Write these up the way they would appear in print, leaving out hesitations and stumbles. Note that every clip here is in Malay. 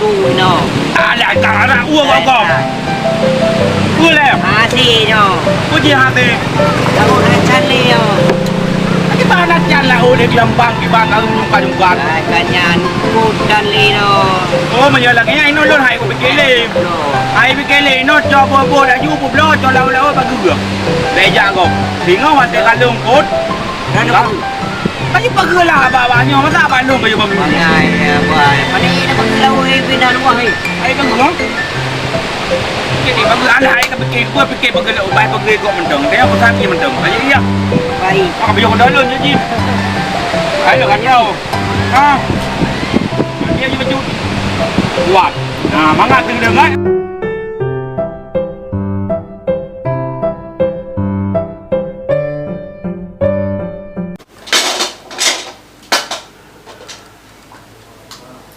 aku no. Alah, tak ada uang kau. Boleh. Hati no. Puji hati. Aku nak cari no. Gimana jalan oleh gelambang di bangkang jungkat. Kanyan bukan lino. Oh, menyalahnya ini lon hai ko pikir. Hai pikir no coba buat aja bublo cho lau bagus. Leja kau. Tinggal mati kalung kot. Dan aku. Kayu bagus lah babanya masa balung kayu bagus. Mangai ya buat. Mana ini nak lau pindah luar ni. Hai bagus. Jadi bagus alah hai ka pikir bagus lau bai bagus kau mendong. Dia aku sakit mendong. Ayo iya. Baik. Aku bijak dah lon je. Hai lo kan kau. Ha. Dia je baju. Kuat. Nah, mangga dengar.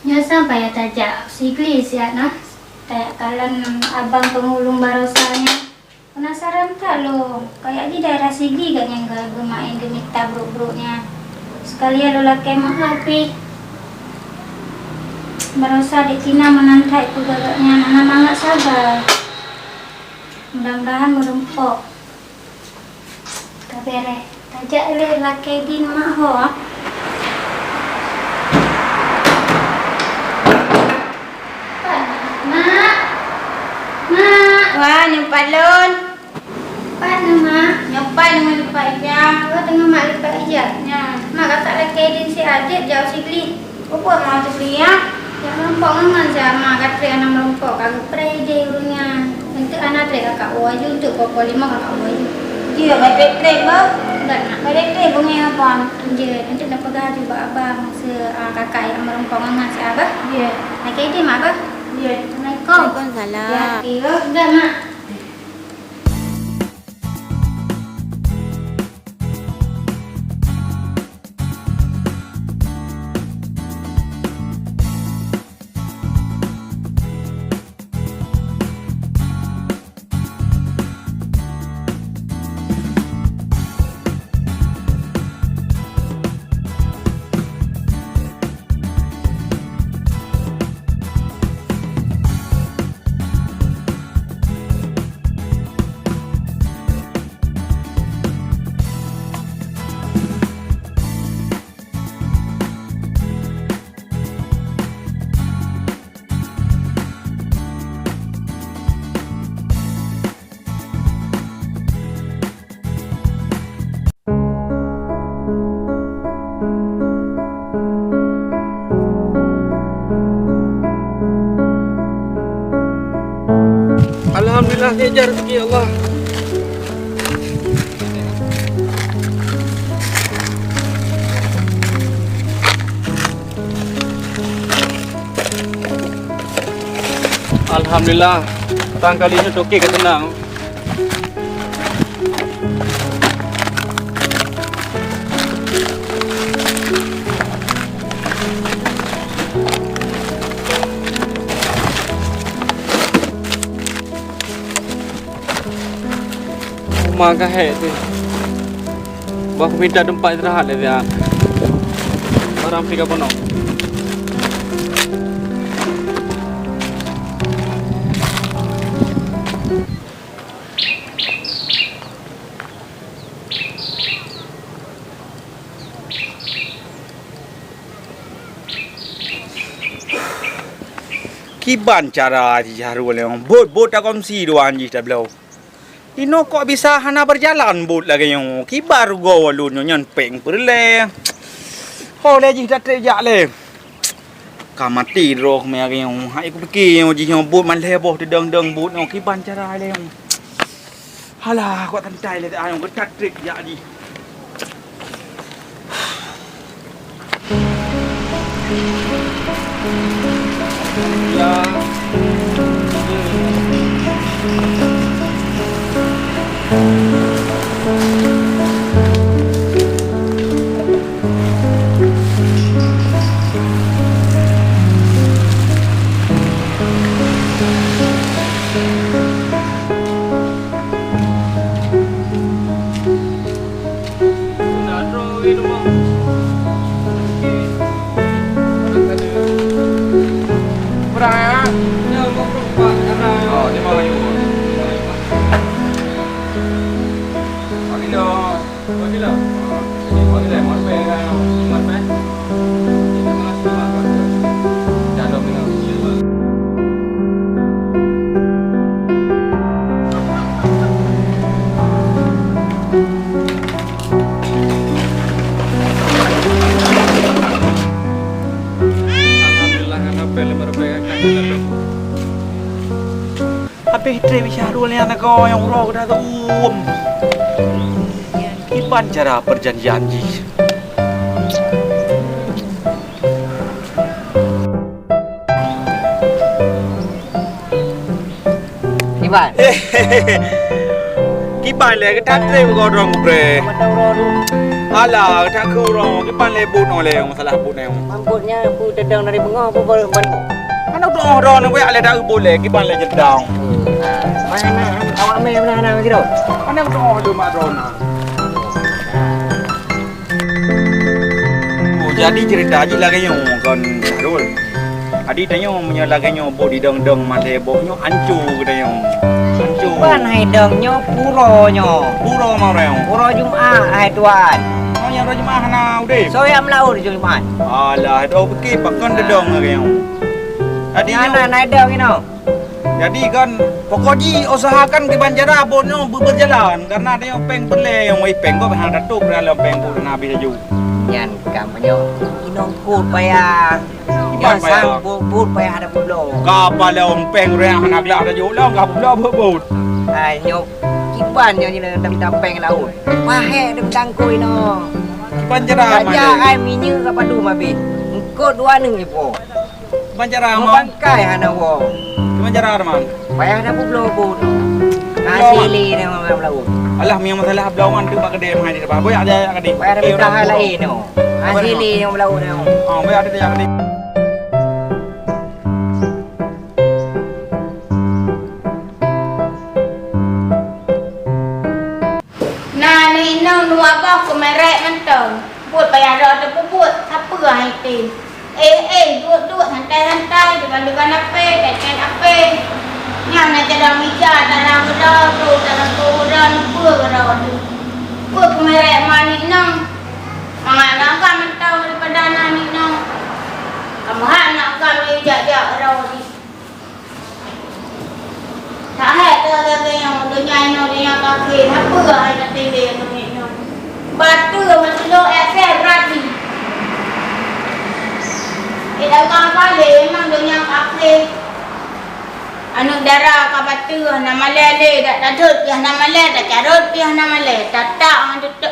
Ya sampai ya tajak siklis ya nah. Kayak kalian abang pengulung barosanya. Penasaran tak lo? Kayak di daerah Sigli kan yang gak gemain gemita bro-bronya. Sekalian lo laki mak api. Barosa di Cina menantai itu gagaknya. Nana mangga sabar. Mudah-mudahan merempok. Kabere. Tajak le laki di mak ho. Wah, nyumpai lon. Mana mak? Nyumpai dengan lipat ijah. Kau tengah mak lipat ijatnya. Mak kata lagi din si adik jauh si beli. Apa mau tu beli ya? Yang melompok ngan sama kata anak melompok kagak prede urunya. Untuk anak trek kakak waju untuk pokok 5 kakak waju. Dia baik play ber. Enggak nak. Baik play bunyi apa? Je, nanti nak pegang juga abang kakak yang melompok ngan si abah. Dia. Lagi dia mak abah. Dia. Assalamualaikum. Waalaikumsalam. Ya, kira enggak mak. Alhamdulillah kejar rezeki Allah. Alhamdulillah, tang kali ini toke ke tenang. Maka hei tu, bahu minta tempat istirahat le dia. Orang pergi ke mana? Kiban cara dijaru oleh orang bot akan si dua anjing dah belau. Ino kok bisa hana berjalan bot lagi yang kibar go walun nyan peng perle. Ho le ji dah terjak le. Kamati roh me lagi yang hai ku fikir yang ji yang bot man le boh dedeng bot yang kiban cara le yang. Halah kok tantai le yang ketat trik jak ji. Ya. Rebel. Habis trip Syahrul ni anak kau yang urau dah tu. Gimana cara berjanji? Iban. Gimana le kita trip kau orang bre. Alah, kita ke orang. Gimana le but oleh masalah but ni. Mambutnya aku dedang dari bengah aku baru bantu. Kan tu orang ni boleh dah boleh. Gimana le jedang. Mana awak main mana gitu. Mana tu orang tu mak drona. Oh, jadi cerita aja lagi yang kan Syahrul. Adi tanya punya lagi yang bo di dong male bohnya hancur kita yang. Hancur. Ban hai dongnya puronyo. Puro mau reo. Puro Jumaat hai tuan. Oh yang roja mah na udah. So yang melaut di Jumaat. Alah, itu pergi pakan dedong lagi yang. Adi Mana naik dong ini? jadi kan pokoknya usahakan ke Banjara bonnya berjalan karena dia peng beli yang peng kau behang datuk dalam peng pun nabi saja. Yan kampanye inong put payah. Yan sang put payah ada pulau. Kapal yang peng reang anak lah ada juga lah kapal berbut. Nyok kipan yang ni dalam peng laut. Pahe dalam koi no. Banjara Aja mana? ai minyu ka padu mabit. Engko 2 ipo. Banjara Mau mana? bangkai hana wo. Banjara mana? Payah ada pulau put. Asili ni orang laut. Alah memang masalah belawan tu mak kedai mahal di depan. Boy ada kedai. Payah ada bidang lain no. Asili yang laut no. Oh, boy ada yang kedai. Nah, ni nang nu apa ko merek mentong. Buat payah ada buat apa hai ti. Dua santai-santai dengan apa, kaitan apa. Yang nak jadi meja, dalam dah, dalam koran, apa tu. Buat merek mani nang. Mana kau mentong daripada nani nang. Kamu nak kami jajak rawat. Tak ada yang dunia ini kaki apa hai nanti dia ni. Batu macam efek rati. Ida kau le memang dunia kaki. Anu darah kau batu nama le dak dadut dia nama le dak carut dia nama le tatak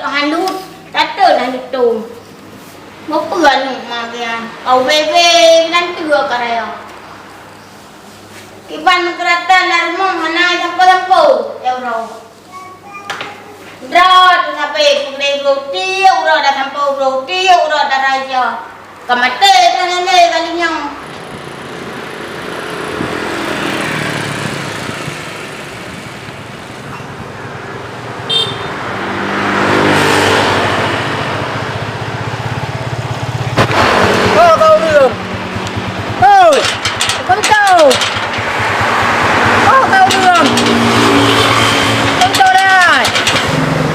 handut tatul lah itu. Apa anu magia. Au bebe nanti gua karaya. Kiban kereta larmong hana sampo euro. Dra tu sampai pulai roti, euro dah sampo roti, euro dah raja. Kamate tangan le kalinya. Oh, kau dulu. Oh, kau. Oh, kau dulu. Kau dah.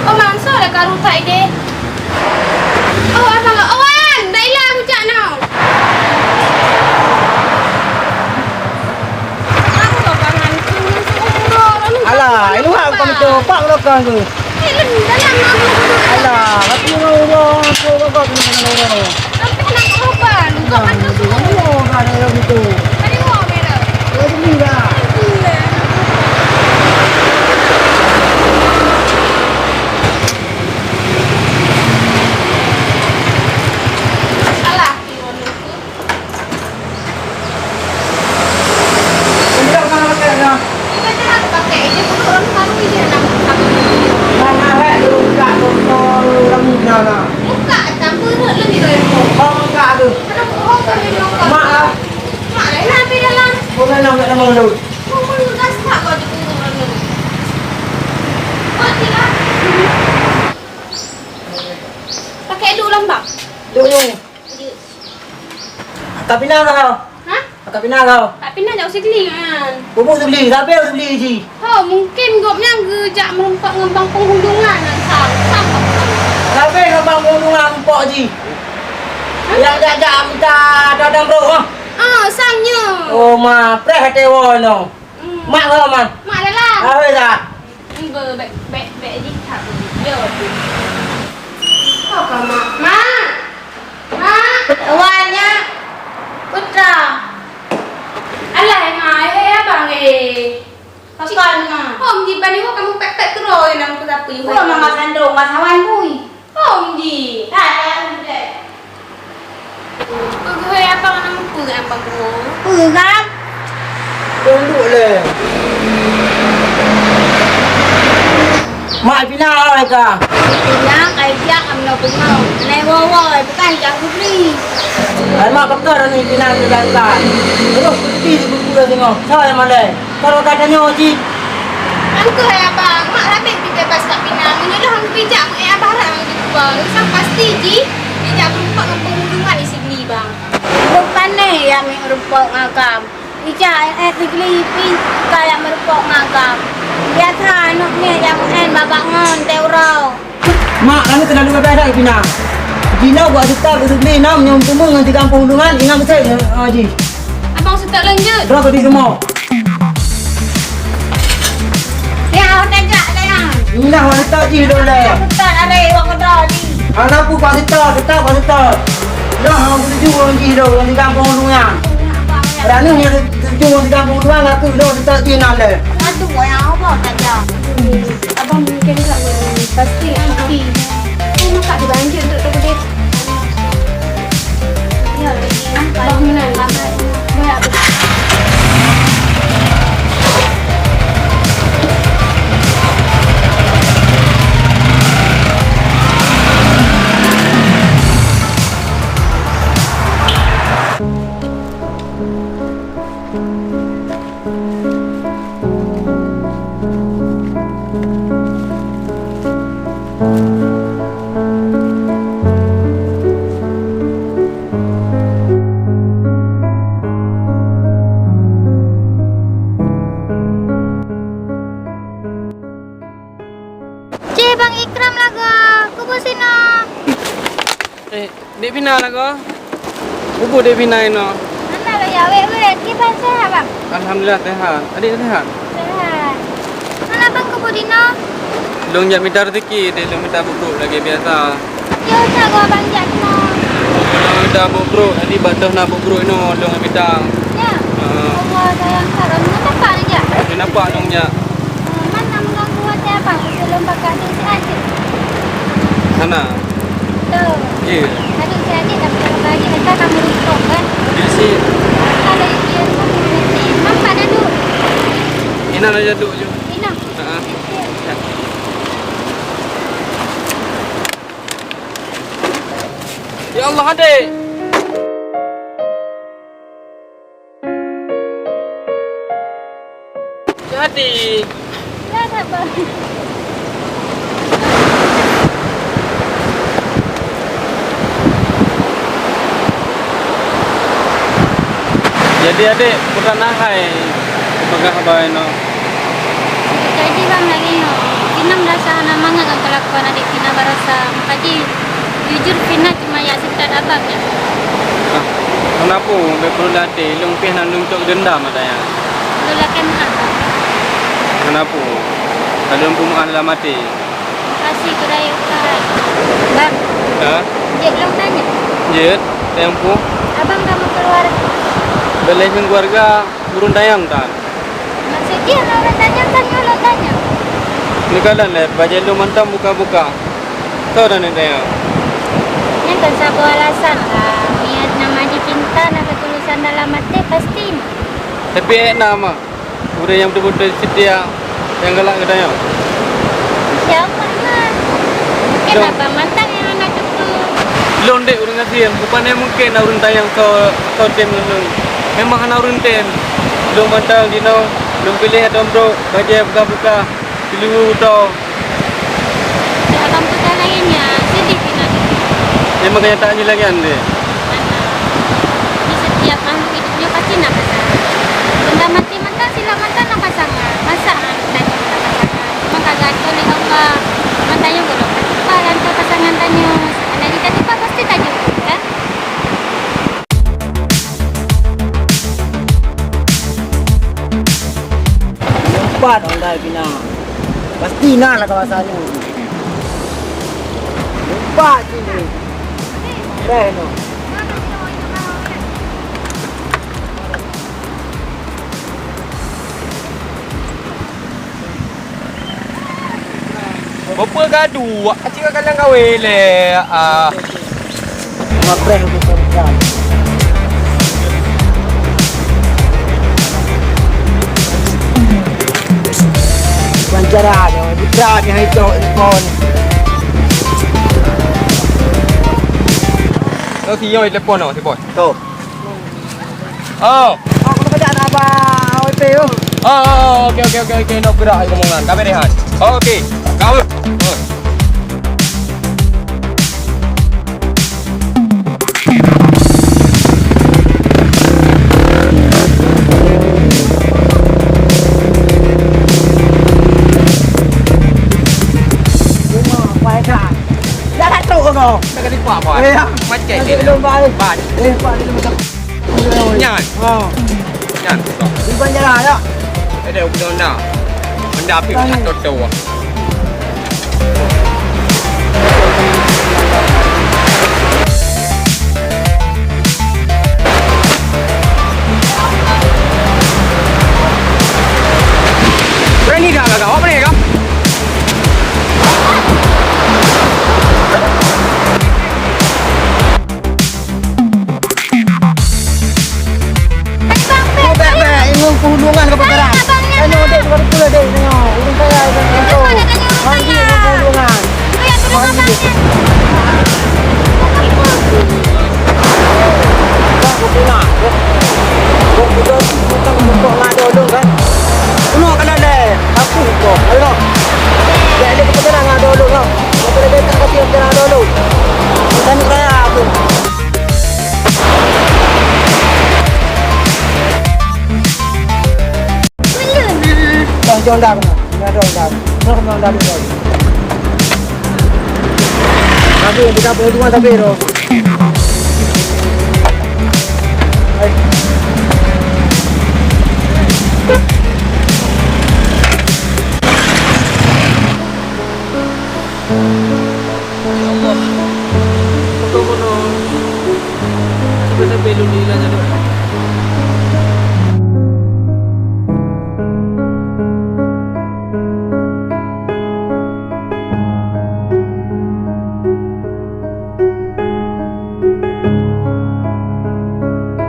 Oh, mangsa dah karu tak ide. Oh, apa lo? Awan, dah hilang hujak now. Aku lo pangan tu. Alah, ini hak kau tu pak lo kan tu. Dalam nama. Alah, aku mau kau kena. Tapi nak apa? Kau mana tu? Oh, ada yang itu. Tadi mau merah. Oh, ini dah. Alah, Tidak mana pakai dah. kita jangan pakai ini pun orang baru ini nak Mana hak tu tak kontrol rambut dah. buka campur lebih dari itu. Oh, enggak tu. Kenapa kau kami nak? Mak ah. Mak lain habis dalam. Bukan nama tu. Kau pun gas tak kau di kurung lagi. Kau tidak. Pakai dulu lambak. Dulu. Tapi nak kau. Hah? Tapi nak kau. Tak pindah jauh sekali kan. Bubuk tu beli, tapi tu beli si. Oh, mungkin gopnya gejak merempak ngembang penghubungan dan sama. Tapi kau ngomong lampok ji. Yang jajak minta dadang bro ah. Ah, sangnya. Oh ma, preh tewo no. Mak kau man. Mak dah lah. Apa dah? Bek di tak dia tu. Apa mak? Mak. Mak. Awalnya putra. Pakan mah. Om Ji, pani ho kamu pek-pek terus nang ku sapi. Gua mah nggak sandung, nggak sawan bui. Om Ji. Ada udah. Gue apa nama ku apa ku? Kan? Tunduk le. Mak Pina oi ka. Pinang kayak dia kamu nak mau. Nai wawa, bukan jangan beli. Ai mak bakar ni Pina ni lantan. Terus pergi di buku dah tengok. Saya malai. Kalau katanya Oji, Angku apa? Mak rabik kita pas kat Pinang. Ini lah hang bijak barang gitu bang. Sang pasti Ji. Bijak berupa dengan penghubungan di sini bang. Bukan nih yang merupok ngagam. Ija tigli pi kayak merupok ngagam. Biasa anaknya yang babak ngon teurau. mak kami kena dua ada Pina. Jina buat juta duduk ni nam nyom tumung dengan 30 hubungan ingat betul Oji. Abang setak lanjut. Berapa di semua? Ya, udah jak dah yang. Indah wanita Ji dulu le. Betul ada wak kedai ni. Anak pun pasita, tetap pasita. Dah hang tuju orang Ji dulu di kampung hubungan. Ada ni yang tuju di kampung hubungan aku dulu tetap Ji nak le. Aduh, yang apa tak jak. Abang mungkin tak pasti nanti. Mak tak dibanjir untuk terkejut. Ya, lagi nampak. Bangunan. Banyak betul. Cik, Bang Ikram lah ke? Kubu sini. Dek Pina lah kau. Bubuk Dek Pina ini. Mana lo ya? Wek, kipas sehat bang? Alhamdulillah sehat. Adik sehat. Sehat. Mana bang kubu dino? Long jat minta rezeki, dia long minta bubuk lagi biasa. Yo, tak gua bang jak no. Long minta bubuk, adik batas nak bubuk ini, long minta. Ya. Allah sayang saran. Mana tempat ni jak? Dia nampak long jat. Mana mengganggu wajah bang? Sebelum pakai si adik. Sana. Tuh. Ya. Aduh si adik tapi kalau bagi nanti kamu rumput kan? Dia si. Kalau dia rumput nanti. Mampak dah dulu. Ina nak jaduk je. Ina. Ha. Ya Allah adik. Jadi. Ya tak bang. Jadi adik bukan nahai. Pegah abang ini. Jadi bang lagi no. Kinam rasa nama dengan kelakuan adik Pina barasa. Makaji jujur Pina cuma ya sekat abang ya. Ah, kenapa? Dia perlu latih. Long pih nak nunjuk dendam adanya. Lulakan abang. Kenapa? Kalau pembukaan dalam mati. Kasih kedai utara. Bang, Ha? Jek long tanya. Jet, tempo. Abang kamu keluar. Belai keluarga burung dayang tak? Maksudnya orang tanya kan orang tanya. Ni kalan lah, baca lu mantap buka-buka. Tahu dah ni dayang. Yang kan satu alasan lah. Niat nama dicinta nak ketulusan dalam hati pasti. Tapi nama. Udah yang betul-betul setia yang galak ke dayang. Siapa lah? Mungkin Dong. abang mantan yang anak itu. Long dek urang ngasian. Bukannya mungkin urang dayang kau tem lu. Memang ana urang tem. Long mantap dino. Long pilih ada bro. Baca buka-buka. Pilih tau. Si abang putar lainnya sedih Pina. Memang kenyataannya lagi ande. Di setiap makhluk hidupnya pasti nak pasangan. Benda mati mantan sila mantan nak pasangan. Masa tanya nak pasangan. Memang kagak tu ni Allah. Mantanya boleh. Apa lantai pasangan tanya. Ada kita tiba pasti tanya kan? Empat orang dah Pina. Pasti nak lah kawasan ni. Empat sini. Dah no. Apa gaduh? Acik kadang kawin le. Mapre ko ko kan. Pancaranya, bitranya itu phone. Kau siyo telepon oh, telepon. Tuh. Oh. Aku kerja apa? OP yo. Oh, okey. Nak gerak ngomongan. Kami rehat. Oh, okey. Kau. Oh. Phải cả. Đã đặt trụ rồi. Nak kena pak apa? Eh, Macam Nanti ni. belum balik. Ban. Pak dia macam. Nyan. Oh. Nyan. Di bandara ya. Ada udah nak. Mendapat satu tu. Berani dah kau? Apa ni kau? Oh, bek. Ini hubungan ke perkara. Tanya dek baru pula dek tanya. Urus saya dan itu. Mandi hubungan. Mandi. Aku pulang. Kau kita kita untuk ngado dulu kan. Uno kan ada. Aku kok. Ayo. Jadi kita kena ngado dulu kan. Kita ada tak kasi kena ngado dulu. Kita ni kaya aku. Jangan dah benar. Jangan dah. Jangan dah benar. Tapi kita perlu cuma tapi